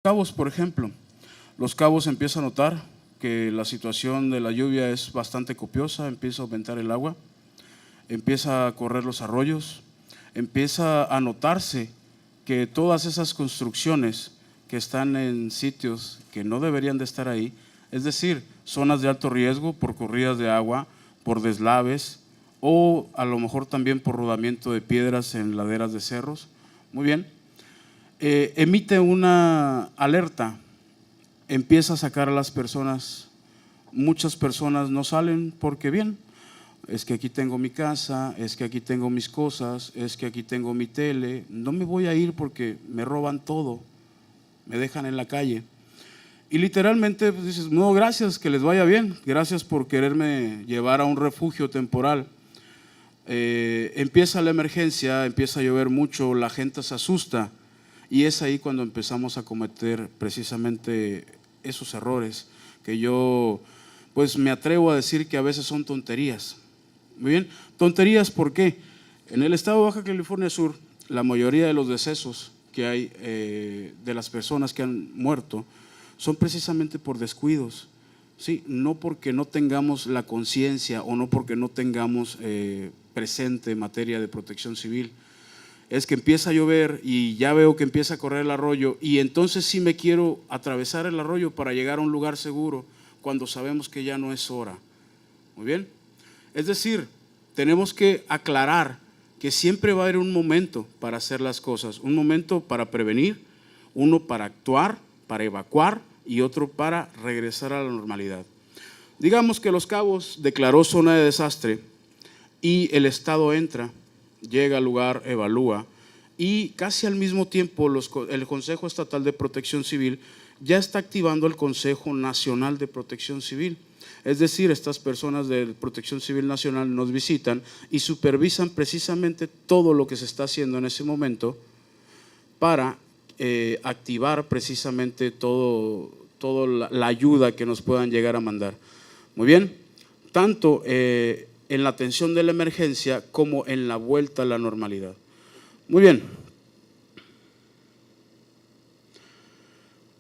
Cabos, por ejemplo, Los Cabos empieza a notar que la situación de la lluvia es bastante copiosa, empieza a aumentar el agua, empieza a correr los arroyos, empieza a notarse que todas esas construcciones que están en sitios que no deberían de estar ahí, es decir, zonas de alto riesgo por corridas de agua, por deslaves o a lo mejor también por rodamiento de piedras en laderas de cerros. Muy bien. Emite una alerta, empieza a sacar a las personas. Muchas personas no salen porque bien, es que aquí tengo mi casa, es que aquí tengo mis cosas, es que aquí tengo mi tele, no me voy a ir porque me roban todo, me dejan en la calle. Y literalmente pues, dices, no, gracias, que les vaya bien, gracias por quererme llevar a un refugio temporal. Empieza la emergencia, empieza a llover mucho, la gente se asusta. Y es ahí cuando empezamos a cometer precisamente esos errores que yo pues me atrevo a decir que a veces son tonterías. Muy bien, tonterías ¿por qué? En el estado de Baja California Sur, la mayoría de los decesos que hay de las personas que han muerto son precisamente por descuidos, ¿sí? No porque no tengamos la conciencia o no porque no tengamos presente materia de protección civil. Es que empieza a llover y ya veo que empieza a correr el arroyo y entonces sí me quiero atravesar el arroyo para llegar a un lugar seguro cuando sabemos que ya no es hora. Muy bien. Es decir, tenemos que aclarar que siempre va a haber un momento para hacer las cosas, un momento para prevenir, uno para actuar, para evacuar y otro para regresar a la normalidad. Digamos que Los Cabos declaró zona de desastre y el Estado entra, llega al lugar, evalúa y casi al mismo tiempo el Consejo Estatal de Protección Civil ya está activando el Consejo Nacional de Protección Civil. Es decir, estas personas de Protección Civil Nacional nos visitan y supervisan precisamente todo lo que se está haciendo en ese momento para activar precisamente toda la ayuda que nos puedan llegar a mandar. Muy bien, tanto en la atención de la emergencia como en la vuelta a la normalidad. Muy bien.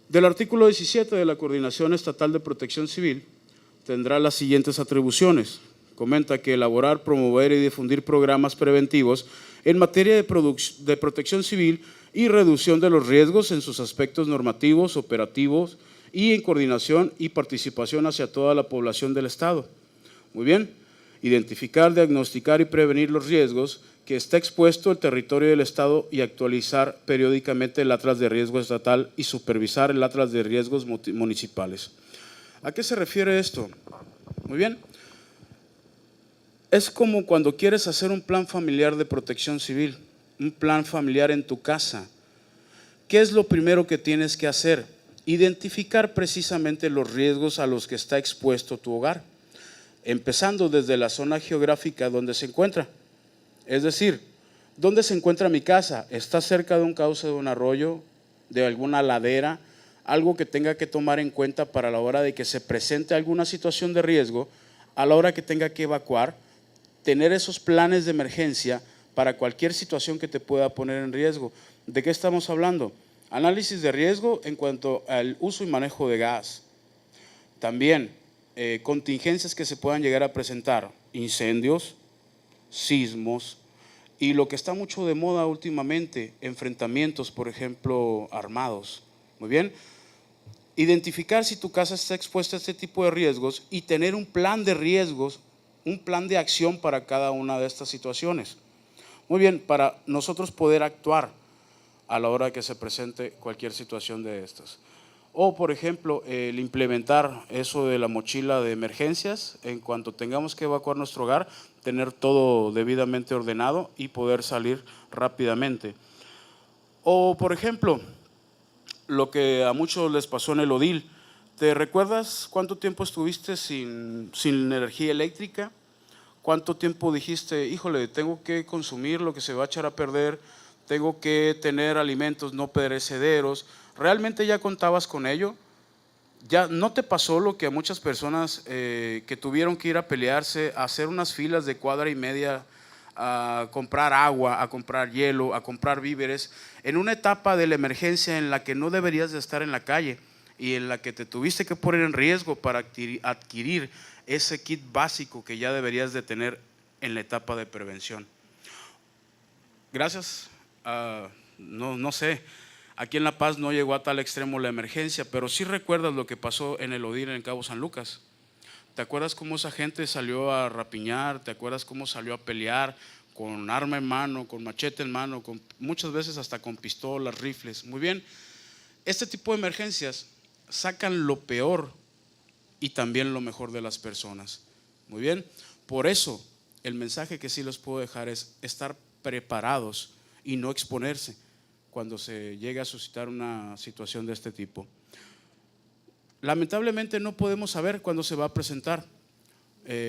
Del artículo 17 de la Coordinación Estatal de Protección Civil tendrá las siguientes atribuciones. Comenta que elaborar, promover y difundir programas preventivos en materia de protección civil y reducción de los riesgos en sus aspectos normativos, operativos y en coordinación y participación hacia toda la población del Estado. Muy bien. Identificar, diagnosticar y prevenir los riesgos que está expuesto el territorio del Estado y actualizar periódicamente el Atlas de Riesgo Estatal y supervisar el Atlas de Riesgos Municipales. ¿A qué se refiere esto? Muy bien. Es como cuando quieres hacer un plan familiar de protección civil, un plan familiar en tu casa. ¿Qué es lo primero que tienes que hacer? Identificar precisamente los riesgos a los que está expuesto tu hogar, empezando desde la zona geográfica donde se encuentra. Es decir, ¿dónde se encuentra mi casa? ¿Está cerca de un cauce de un arroyo, de alguna ladera? Algo que tenga que tomar en cuenta para la hora de que se presente alguna situación de riesgo, a la hora que tenga que evacuar, tener esos planes de emergencia para cualquier situación que te pueda poner en riesgo. ¿De qué estamos hablando? Análisis de riesgo en cuanto al uso y manejo de gas. También contingencias que se puedan llegar a presentar, incendios, sismos y lo que está mucho de moda últimamente, enfrentamientos, por ejemplo, armados. Muy bien. Identificar si tu casa está expuesta a este tipo de riesgos y tener un plan de riesgos, un plan de acción para cada una de estas situaciones. Muy bien, para nosotros poder actuar a la hora que se presente cualquier situación de estas. O, por ejemplo, el implementar eso de la mochila de emergencias, en cuanto tengamos que evacuar nuestro hogar, tener todo debidamente ordenado y poder salir rápidamente. O, por ejemplo, lo que a muchos les pasó en el Odil. ¿Te recuerdas cuánto tiempo estuviste sin energía eléctrica? ¿Cuánto tiempo dijiste, híjole, tengo que consumir lo que se va a echar a perder, tengo que tener alimentos no perecederos? ¿Realmente ya contabas con ello? ¿Ya no te pasó lo que a muchas personas que tuvieron que ir a pelearse, a hacer unas filas de cuadra y media a comprar agua, a comprar hielo, a comprar víveres, en una etapa de la emergencia en la que no deberías de estar en la calle y en la que te tuviste que poner en riesgo para adquirir ese kit básico que ya deberías de tener en la etapa de prevención. Gracias. No sé, aquí en La Paz no llegó a tal extremo la emergencia, pero sí recuerdas lo que pasó en el Odil en Cabo San Lucas. ¿Te acuerdas cómo esa gente salió a rapiñar? ¿Te acuerdas cómo salió a pelear con arma en mano, con machete en mano, muchas veces hasta con pistolas, rifles? Muy bien, este tipo de emergencias sacan lo peor y también lo mejor de las personas. Muy bien, por eso el mensaje que sí les puedo dejar es estar preparados y no exponerse cuando se llegue a suscitar una situación de este tipo. Lamentablemente no podemos saber cuándo se va a presentar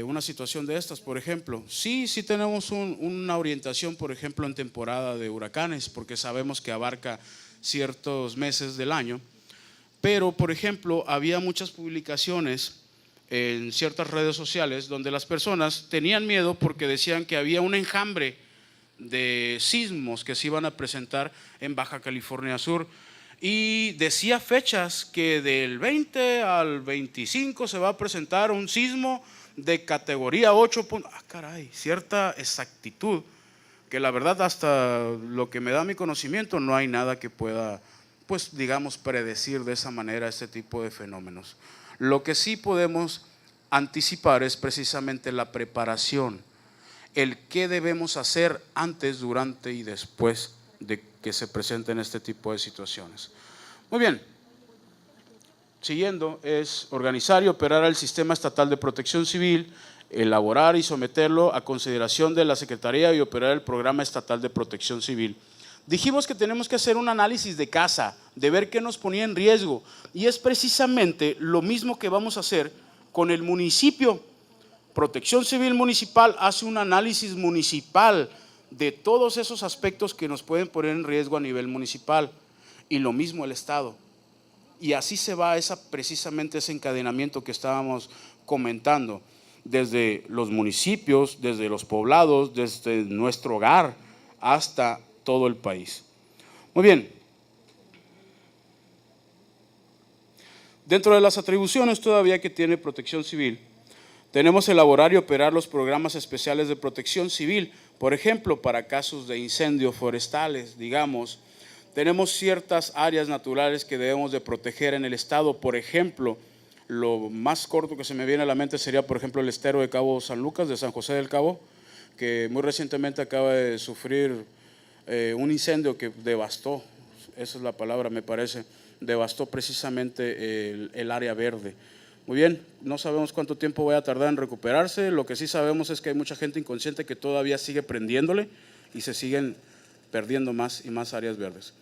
una situación de estas. Por ejemplo, sí tenemos una orientación, por ejemplo, en temporada de huracanes, porque sabemos que abarca ciertos meses del año, pero por ejemplo había muchas publicaciones en ciertas redes sociales donde las personas tenían miedo porque decían que había un enjambre de sismos que se iban a presentar en Baja California Sur, y decía fechas que del 20 al 25 se va a presentar un sismo de categoría 8. Caray, cierta exactitud que la verdad hasta lo que me da mi conocimiento no hay nada que pueda, pues digamos, predecir de esa manera este tipo de fenómenos. Lo que sí podemos anticipar es precisamente la preparación, el qué debemos hacer antes, durante y después de que se presenten este tipo de situaciones. Muy bien, siguiendo es organizar y operar el Sistema Estatal de Protección Civil, elaborar y someterlo a consideración de la Secretaría y operar el Programa Estatal de Protección Civil. Dijimos que tenemos que hacer un análisis de casa, de ver qué nos ponía en riesgo, y es precisamente lo mismo que vamos a hacer con el municipio. Protección Civil Municipal hace un análisis municipal de todos esos aspectos que nos pueden poner en riesgo a nivel municipal, y lo mismo el Estado. Y así se va precisamente ese encadenamiento que estábamos comentando, desde los municipios, desde los poblados, desde nuestro hogar hasta todo el país. Muy bien. Dentro de las atribuciones todavía que tiene Protección Civil, tenemos elaborar y operar los programas especiales de protección civil, por ejemplo, para casos de incendios forestales, digamos. Tenemos ciertas áreas naturales que debemos de proteger en el estado. Por ejemplo, lo más corto que se me viene a la mente sería, por ejemplo, el estero de Cabo San Lucas, de San José del Cabo, que muy recientemente acaba de sufrir un incendio que devastó, esa es la palabra me parece, devastó precisamente el área verde. Muy bien, no sabemos cuánto tiempo vaya a tardar en recuperarse. Lo que sí sabemos es que hay mucha gente inconsciente que todavía sigue prendiéndole y se siguen perdiendo más y más áreas verdes.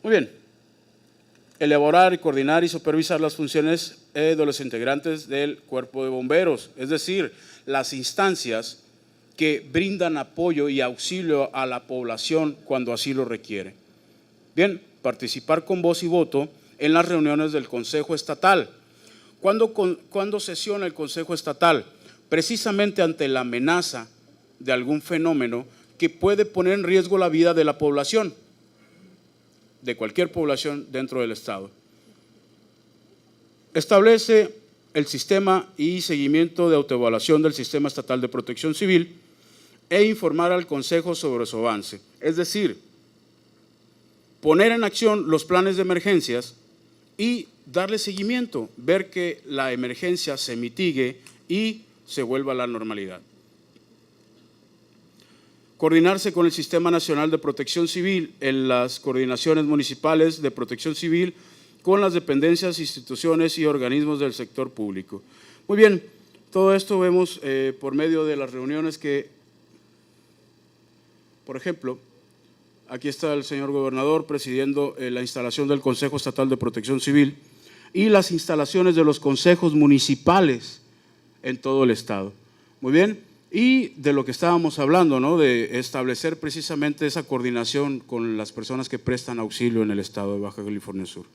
Muy bien, elaborar, coordinar y supervisar las funciones de los integrantes del Cuerpo de Bomberos, es decir, las instancias que brindan apoyo y auxilio a la población cuando así lo requiere. Bien, participar con voz y voto en las reuniones del Consejo Estatal. ¿Cuándo sesiona el Consejo Estatal? Precisamente ante la amenaza de algún fenómeno que puede poner en riesgo la vida de la población, de cualquier población dentro del Estado. Establece el sistema y seguimiento de autoevaluación del Sistema Estatal de Protección Civil e informar al Consejo sobre su avance. Es decir, poner en acción los planes de emergencias y darle seguimiento, ver que la emergencia se mitigue y se vuelva a la normalidad. Coordinarse con el Sistema Nacional de Protección Civil en las coordinaciones municipales de protección civil con las dependencias, instituciones y organismos del sector público. Muy bien, todo esto vemos por medio de las reuniones que, por ejemplo, aquí está el señor gobernador presidiendo la instalación del Consejo Estatal de Protección Civil y las instalaciones de los consejos municipales en todo el estado. Muy bien, y de lo que estábamos hablando, ¿no?, de establecer precisamente esa coordinación con las personas que prestan auxilio en el estado de Baja California Sur.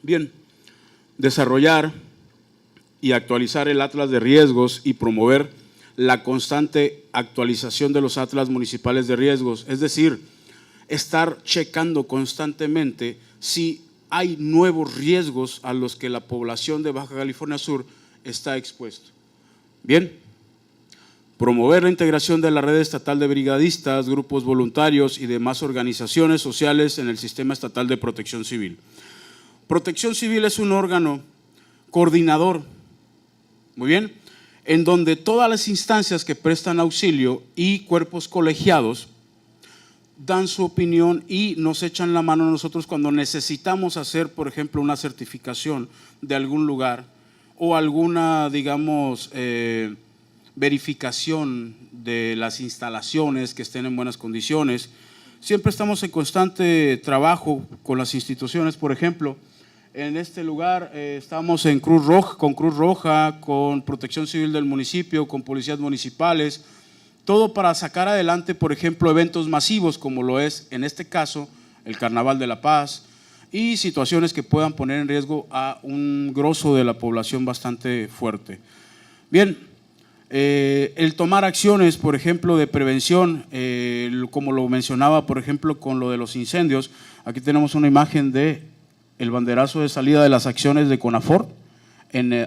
Bien, desarrollar y actualizar el atlas de riesgos y promover la constante actualización de los atlas municipales de riesgos, es decir, estar checando constantemente si hay nuevos riesgos a los que la población de Baja California Sur está expuesto. Bien, promover la integración de la red estatal de brigadistas, grupos voluntarios y demás organizaciones sociales en el sistema estatal de protección civil. Protección Civil es un órgano coordinador, muy bien, en donde todas las instancias que prestan auxilio y cuerpos colegiados dan su opinión y nos echan la mano a nosotros cuando necesitamos hacer, por ejemplo, una certificación de algún lugar o alguna, digamos, verificación de las instalaciones que estén en buenas condiciones. Siempre estamos en constante trabajo con las instituciones, por ejemplo, en este lugar estamos en Cruz Roja, con Protección Civil del municipio, con policías municipales, todo para sacar adelante, por ejemplo, eventos masivos como lo es, en este caso, el Carnaval de la Paz y situaciones que puedan poner en riesgo a un grosso de la población bastante fuerte. Bien, el tomar acciones, por ejemplo, de prevención, como lo mencionaba, por ejemplo, con lo de los incendios. Aquí tenemos una imagen de el banderazo de salida de las acciones de CONAFOR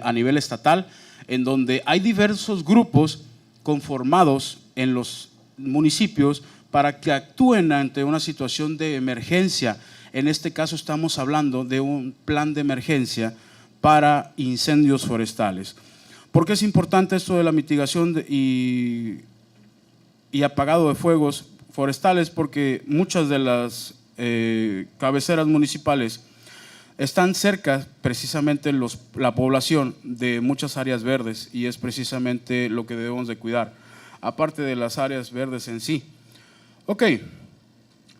a nivel estatal, en donde hay diversos grupos conformados en los municipios para que actúen ante una situación de emergencia. En este caso estamos hablando de un plan de emergencia para incendios forestales. ¿Por qué es importante esto de la mitigación y apagado de fuegos forestales? Porque muchas de las cabeceras municipales están cerca precisamente la población de muchas áreas verdes y es precisamente lo que debemos de cuidar, aparte de las áreas verdes en sí. Ok,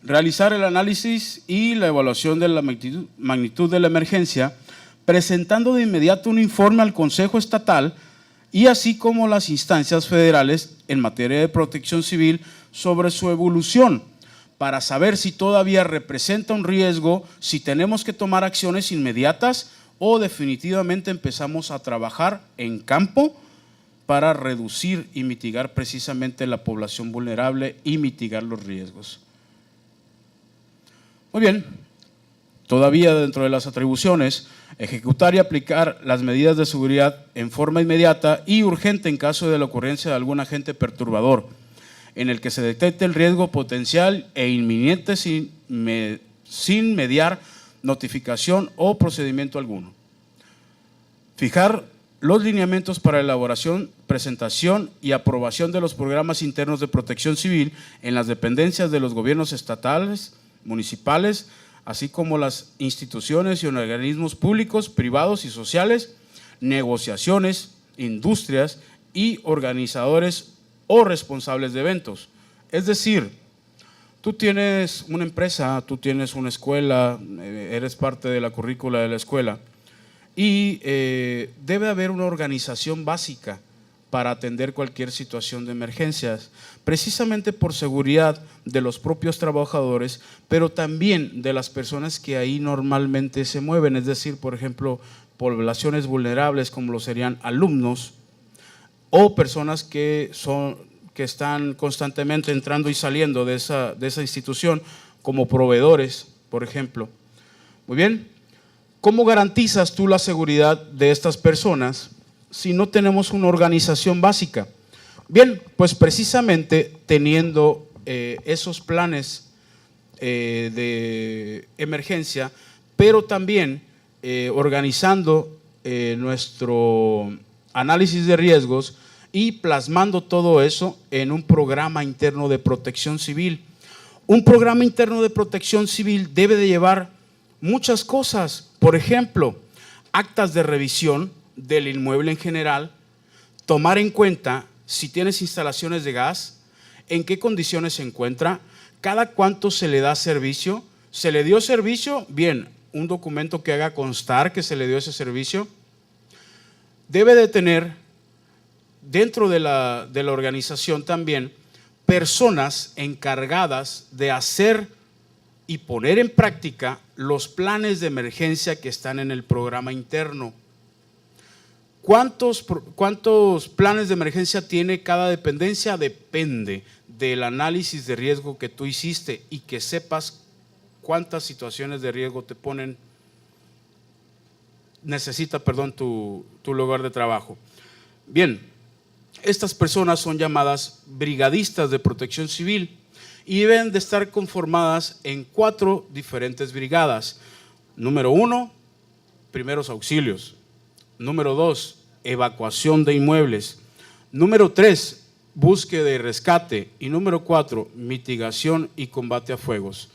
realizar el análisis y la evaluación de la magnitud de la emergencia, presentando de inmediato un informe al Consejo Estatal y así como las instancias federales en materia de protección civil sobre su evolución, para saber si todavía representa un riesgo, si tenemos que tomar acciones inmediatas o definitivamente empezamos a trabajar en campo para reducir y mitigar precisamente la población vulnerable y mitigar los riesgos. Muy bien, todavía dentro de las atribuciones, ejecutar y aplicar las medidas de seguridad en forma inmediata y urgente en caso de la ocurrencia de algún agente perturbador, en el que se detecte el riesgo potencial e inminente sin mediar notificación o procedimiento alguno. Fijar los lineamientos para elaboración, presentación y aprobación de los programas internos de protección civil en las dependencias de los gobiernos estatales, municipales, así como las instituciones y organismos públicos, privados y sociales, negociaciones, industrias y organizadores o responsables de eventos. Es decir, tú tienes una empresa, tú tienes una escuela, eres parte de la currícula de la escuela y debe haber una organización básica para atender cualquier situación de emergencias, precisamente por seguridad de los propios trabajadores, pero también de las personas que ahí normalmente se mueven, es decir, por ejemplo, poblaciones vulnerables como lo serían alumnos, o personas que están constantemente entrando y saliendo de esa institución como proveedores, por ejemplo. Muy bien, ¿cómo garantizas tú la seguridad de estas personas si no tenemos una organización básica? Bien, pues precisamente teniendo esos planes de emergencia, pero también organizando nuestro análisis de riesgos y plasmando todo eso en un programa interno de protección civil. Un programa interno de protección civil debe de llevar muchas cosas, por ejemplo, actas de revisión del inmueble en general, tomar en cuenta si tienes instalaciones de gas, en qué condiciones se encuentra, cada cuánto se le da servicio, se le dio servicio, bien, un documento que haga constar que se le dio ese servicio. Debe de tener dentro de la organización también personas encargadas de hacer y poner en práctica los planes de emergencia que están en el programa interno. ¿Cuántos planes de emergencia tiene cada dependencia? Depende del análisis de riesgo que tú hiciste y que sepas cuántas situaciones de riesgo necesita tu lugar de trabajo. Bien, estas personas son llamadas brigadistas de protección civil y deben de estar conformadas en 4 diferentes brigadas. Número 1, primeros auxilios. Número 2, evacuación de inmuebles. Número 3, búsqueda y rescate. Y número 4, mitigación y combate a fuegos.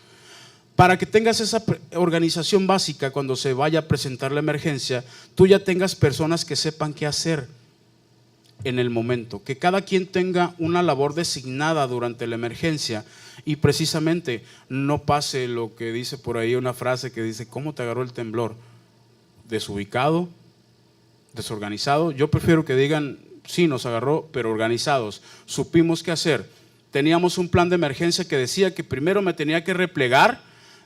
Para que tengas esa organización básica cuando se vaya a presentar la emergencia, tú ya tengas personas que sepan qué hacer en el momento, que cada quien tenga una labor designada durante la emergencia y precisamente no pase lo que dice por ahí una frase que dice: ¿cómo te agarró el temblor? Desubicado, desorganizado. Yo prefiero que digan: sí, nos agarró, pero organizados. Supimos qué hacer. Teníamos un plan de emergencia que decía que primero me tenía que replegar,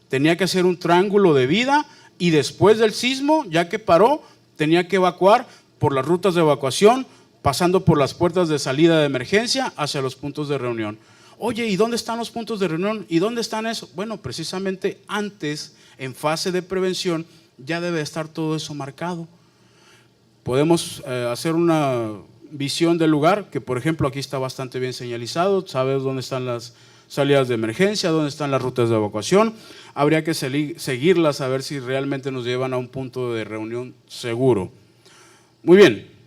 tenía que hacer un triángulo de vida y después del sismo, ya que paró, tenía que evacuar por las rutas de evacuación, pasando por las puertas de salida de emergencia hacia los puntos de reunión. Oye, ¿y dónde están los puntos de reunión? ¿Y dónde están eso? Bueno, precisamente antes, en fase de prevención, ya debe estar todo eso marcado. Podemos hacer una visión del lugar, que por ejemplo aquí está bastante bien señalizado, sabes dónde están las salidas de emergencia, dónde están las rutas de evacuación. Habría que seguirlas a ver si realmente nos llevan a un punto de reunión seguro. Muy bien.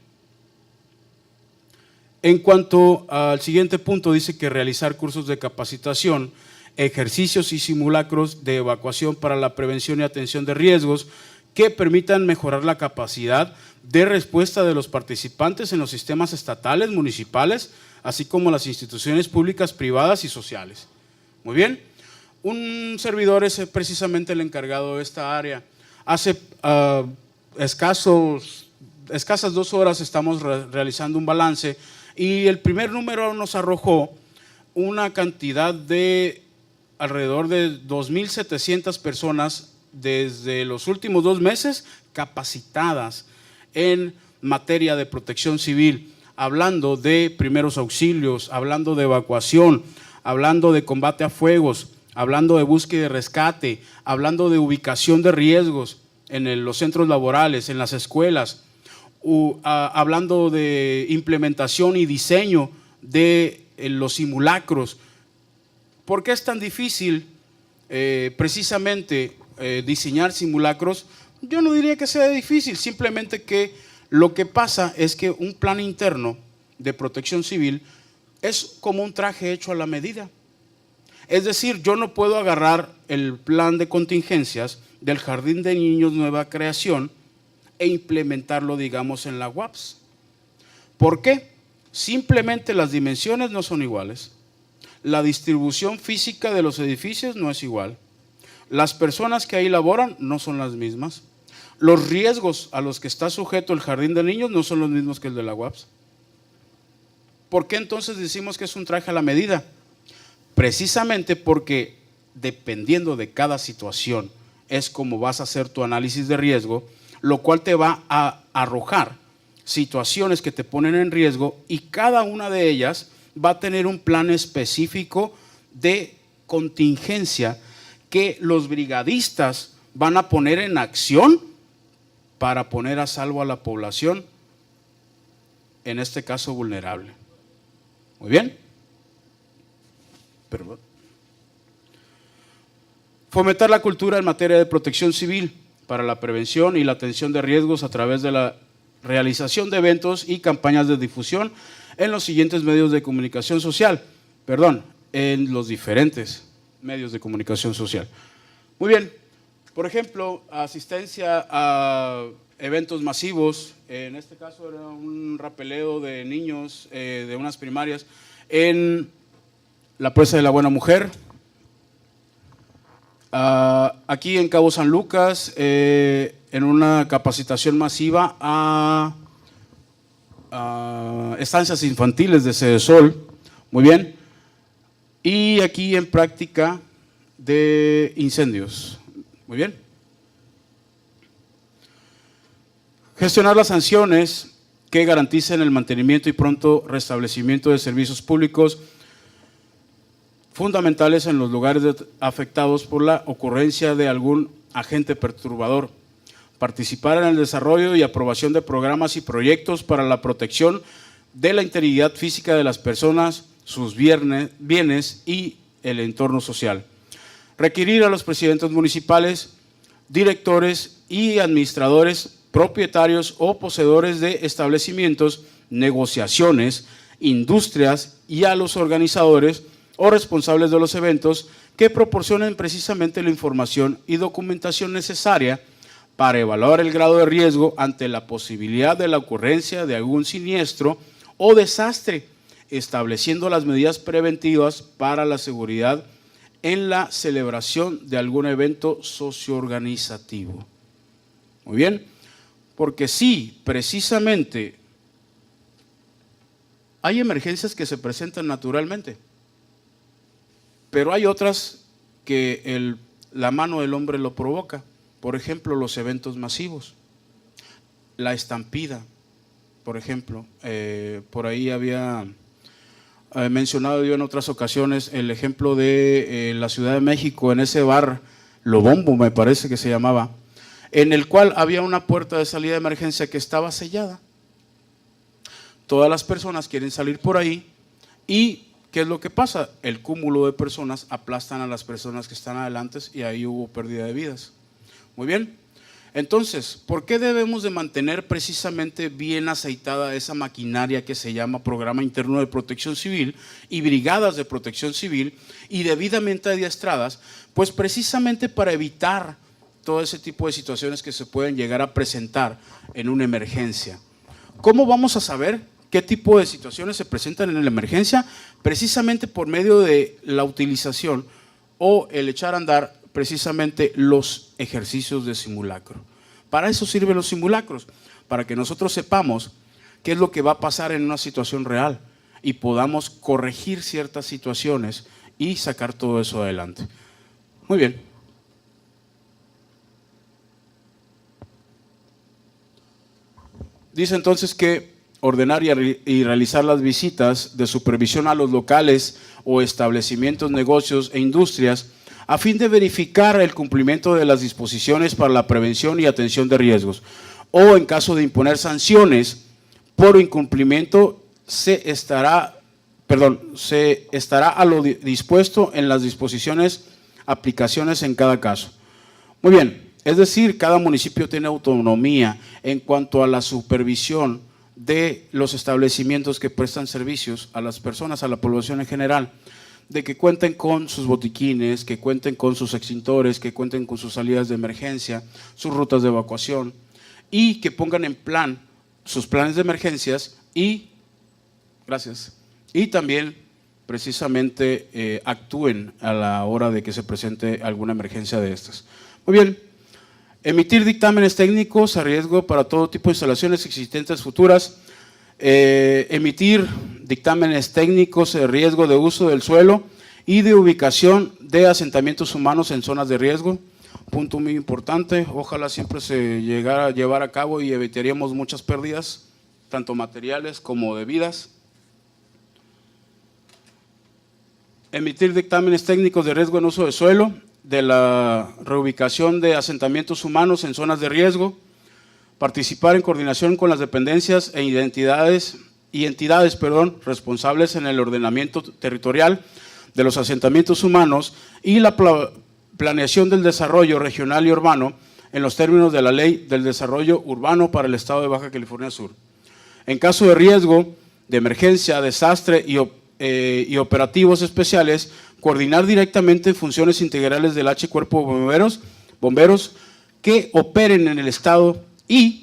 En cuanto al siguiente punto, dice que realizar cursos de capacitación, ejercicios y simulacros de evacuación para la prevención y atención de riesgos que permitan mejorar la capacidad de respuesta de los participantes en los sistemas estatales, municipales, así como las instituciones públicas, privadas y sociales. Muy bien, un servidor es precisamente el encargado de esta área. Hace escasas 2 horas estamos realizando un balance y el primer número nos arrojó una cantidad de alrededor de 2,700 personas desde los últimos 2 meses capacitadas en materia de protección civil, hablando de primeros auxilios, hablando de evacuación, hablando de combate a fuegos, hablando de búsqueda y rescate, hablando de ubicación de riesgos en los centros laborales, en las escuelas, hablando de implementación y diseño de los simulacros. ¿Por qué es tan difícil precisamente diseñar simulacros? Yo no diría que sea difícil, simplemente que lo que pasa es que un plan interno de protección civil es como un traje hecho a la medida. Es decir, yo no puedo agarrar el plan de contingencias del Jardín de Niños Nueva Creación e implementarlo, digamos, en la UAPS. ¿Por qué? Simplemente las dimensiones no son iguales, la distribución física de los edificios no es igual, las personas que ahí laboran no son las mismas, los riesgos a los que está sujeto el Jardín de Niños no son los mismos que el de la UAPS. ¿Por qué entonces decimos que es un traje a la medida? Precisamente porque dependiendo de cada situación es como vas a hacer tu análisis de riesgo, lo cual te va a arrojar situaciones que te ponen en riesgo y cada una de ellas va a tener un plan específico de contingencia que los brigadistas van a poner en acción para poner a salvo a la población, en este caso vulnerable. Muy bien. Perdón. Fomentar la cultura en materia de protección civil para la prevención y la atención de riesgos a través de la realización de eventos y campañas de difusión en los siguientes medios de comunicación social, en los diferentes medios de comunicación social. Muy bien, por ejemplo, asistencia a eventos masivos, en este caso era un rapeleo de niños de unas primarias en la Presa de la Buena Mujer. Aquí en Cabo San Lucas, en una capacitación masiva a estancias infantiles de Cedesol, muy bien, y aquí en práctica de incendios, muy bien. Gestionar las sanciones que garanticen el mantenimiento y pronto restablecimiento de servicios públicos fundamentales en los lugares afectados por la ocurrencia de algún agente perturbador. Participar en el desarrollo y aprobación de programas y proyectos para la protección de la integridad física de las personas, sus bienes y el entorno social. Requerir a los presidentes municipales, directores y administradores, propietarios o poseedores de establecimientos, negociaciones, industrias y a los organizadores o responsables de los eventos que proporcionen precisamente la información y documentación necesaria para evaluar el grado de riesgo ante la posibilidad de la ocurrencia de algún siniestro o desastre, estableciendo las medidas preventivas para la seguridad en la celebración de algún evento socioorganizativo. Muy bien, porque sí, precisamente, hay emergencias que se presentan naturalmente, pero hay otras que la mano del hombre lo provoca. Por ejemplo, los eventos masivos, la estampida, por ejemplo, por ahí había mencionado yo en otras ocasiones el ejemplo de la Ciudad de México, en ese bar Lobombo me parece que se llamaba, en el cual había una puerta de salida de emergencia que estaba sellada. Todas las personas quieren salir por ahí y ¿qué es lo que pasa? El cúmulo de personas aplastan a las personas que están adelante y ahí hubo pérdida de vidas. Muy bien, entonces, ¿por qué debemos de mantener precisamente bien aceitada esa maquinaria que se llama Programa Interno de Protección Civil y brigadas de protección civil y debidamente adiestradas? Pues precisamente para evitar todo ese tipo de situaciones que se pueden llegar a presentar en una emergencia. ¿Cómo vamos a saber qué tipo de situaciones se presentan en la emergencia? Precisamente por medio de la utilización o el echar a andar precisamente los ejercicios de simulacro. Para eso sirven los simulacros, para que nosotros sepamos qué es lo que va a pasar en una situación real y podamos corregir ciertas situaciones y sacar todo eso adelante. Muy bien. Dice entonces que ordenar y realizar las visitas de supervisión a los locales o establecimientos, negocios e industrias a fin de verificar el cumplimiento de las disposiciones para la prevención y atención de riesgos, o en caso de imponer sanciones por incumplimiento se estará a lo dispuesto en las disposiciones, aplicaciones en cada caso. Muy bien, es decir, cada municipio tiene autonomía en cuanto a la supervisión de los establecimientos que prestan servicios a las personas, a la población en general, de que cuenten con sus botiquines, que cuenten con sus extintores, que cuenten con sus salidas de emergencia, sus rutas de evacuación y que pongan en plan sus planes de emergencias y, gracias, y también precisamente actúen a la hora de que se presente alguna emergencia de estas. Muy bien, emitir dictámenes técnicos a riesgo para todo tipo de instalaciones existentes futuras, emitir dictámenes técnicos de riesgo de uso del suelo y de ubicación de asentamientos humanos en zonas de riesgo. Punto muy importante, ojalá siempre se llegara a llevar a cabo y evitaríamos muchas pérdidas, tanto materiales como de vidas. Emitir dictámenes técnicos de riesgo en uso de suelo, de la reubicación de asentamientos humanos en zonas de riesgo, participar en coordinación con las dependencias e entidades responsables en el ordenamiento territorial de los asentamientos humanos y la planeación del desarrollo regional y urbano en los términos de la Ley del Desarrollo Urbano para el Estado de Baja California Sur. En caso de riesgo, de emergencia, desastre y operativos especiales, coordinar directamente funciones integrales del H Cuerpo de Bomberos que operen en el Estado y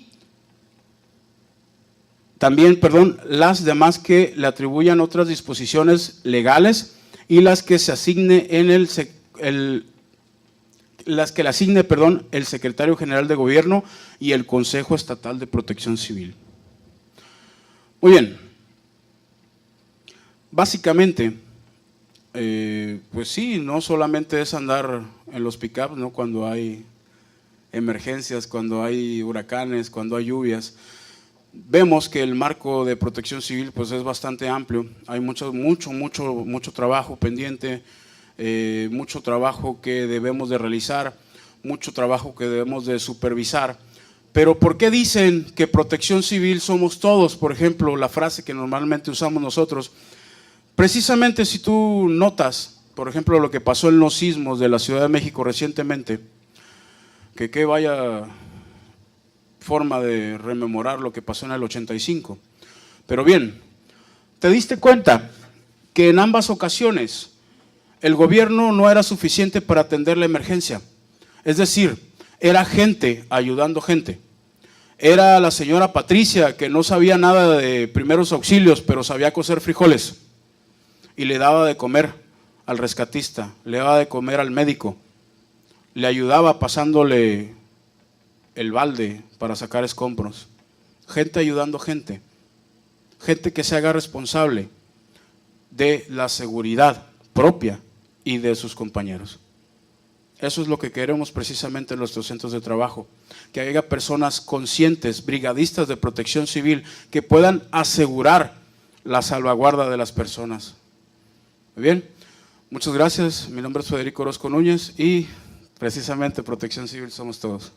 también, las demás que le atribuyan otras disposiciones legales y las que se asigne el Secretario General de Gobierno y el Consejo Estatal de Protección Civil. Muy bien. Básicamente, pues sí, no solamente es andar en los pick-ups, ¿no? Cuando hay emergencias, cuando hay huracanes, cuando hay lluvias. vemos que el marco de protección civil pues es bastante amplio, hay mucho trabajo pendiente, mucho trabajo que debemos de realizar, mucho trabajo que debemos de supervisar. Pero ¿por qué dicen que protección civil somos todos? Por ejemplo, la frase que normalmente usamos nosotros, precisamente si tú notas, por ejemplo, lo que pasó en los sismos de la Ciudad de México recientemente, que qué vaya forma de rememorar lo que pasó en el 85. Pero bien, ¿te diste cuenta que en ambas ocasiones el gobierno no era suficiente para atender la emergencia? Es decir, era gente ayudando gente. Era la señora Patricia, que no sabía nada de primeros auxilios, pero sabía cocer frijoles y le daba de comer al rescatista, le daba de comer al médico, le ayudaba pasándole el balde para sacar escombros. Gente ayudando gente, gente que se haga responsable de la seguridad propia y de sus compañeros. Eso es lo que queremos precisamente en nuestros centros de trabajo, que haya personas conscientes, brigadistas de protección civil, que puedan asegurar la salvaguarda de las personas. Muy bien, muchas gracias. Mi nombre es Federico Orozco Núñez y precisamente protección civil somos todos.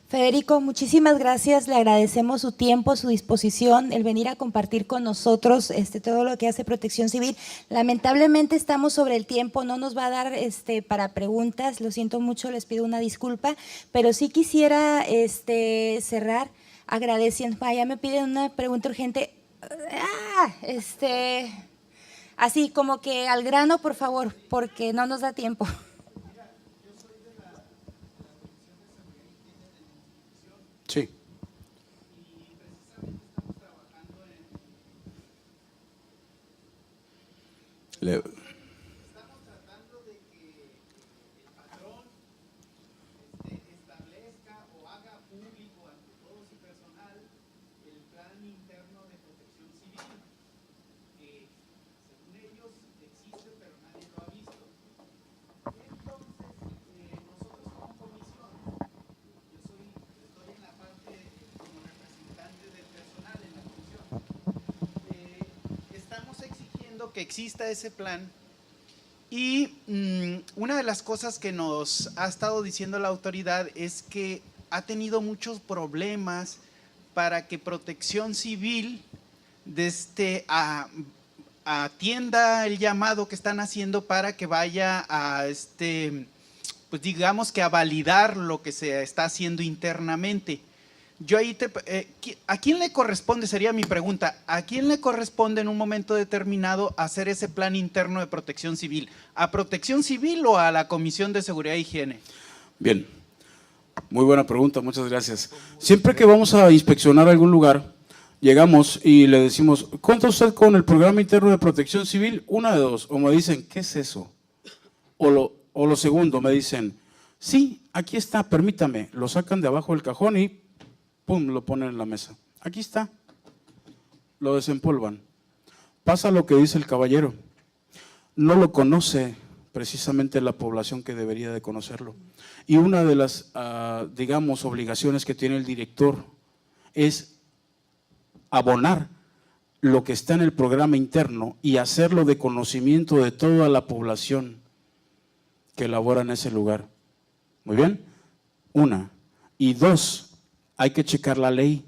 Federico, muchísimas gracias, le agradecemos su tiempo, su disposición, el venir a compartir con nosotros todo lo que hace Protección Civil. Lamentablemente estamos sobre el tiempo, no nos va a dar para preguntas, lo siento mucho, les pido una disculpa, pero sí quisiera cerrar agradeciendo. Ya me piden una pregunta urgente. Así como que al grano, por favor, porque no nos da tiempo. Sí. Estamos tratando de que el patrón establezca o haga público ante todos su personal el plan interno de protección civil, que según ellos existe pero nadie lo ha visto. Entonces, nosotros como comisión, estoy en la parte como representante del personal en la comisión, estamos exigiendo que exista ese plan. Y una de las cosas que nos ha estado diciendo la autoridad es que ha tenido muchos problemas para que Protección Civil atienda el llamado que están haciendo para que vaya a pues digamos que a validar lo que se está haciendo internamente. Yo ahí ¿a quién le corresponde? Sería mi pregunta. ¿A quién le corresponde en un momento determinado hacer ese plan interno de protección civil? ¿A Protección Civil o a la Comisión de Seguridad e Higiene? Bien, muy buena pregunta, muchas gracias. Siempre que vamos a inspeccionar algún lugar, llegamos y le decimos, ¿cuenta usted con el programa interno de protección civil? Una de dos, o me dicen, ¿qué es eso? O lo segundo, me dicen, sí, aquí está, permítame, lo sacan de abajo del cajón y pum, lo ponen en la mesa. Aquí está, lo desempolvan. Pasa lo que dice el caballero, no lo conoce precisamente la población que debería de conocerlo. Y una de las, digamos, obligaciones que tiene el director es abonar lo que está en el programa interno y hacerlo de conocimiento de toda la población que labora en ese lugar. Muy bien, una. Y dos, hay que checar la ley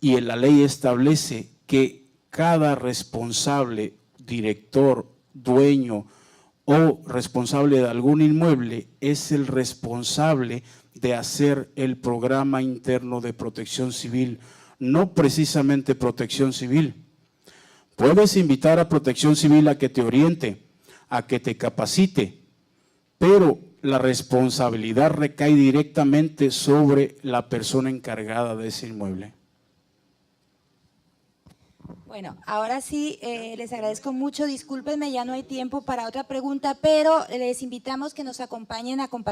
y la ley establece que cada responsable, director, dueño o responsable de algún inmueble es el responsable de hacer el programa interno de protección civil, no precisamente protección civil. Puedes invitar a protección civil a que te oriente, a que te capacite, pero la responsabilidad recae directamente sobre la persona encargada de ese inmueble. Bueno, ahora sí, les agradezco mucho, discúlpenme, ya no hay tiempo para otra pregunta, pero les invitamos que nos acompañen a compartir.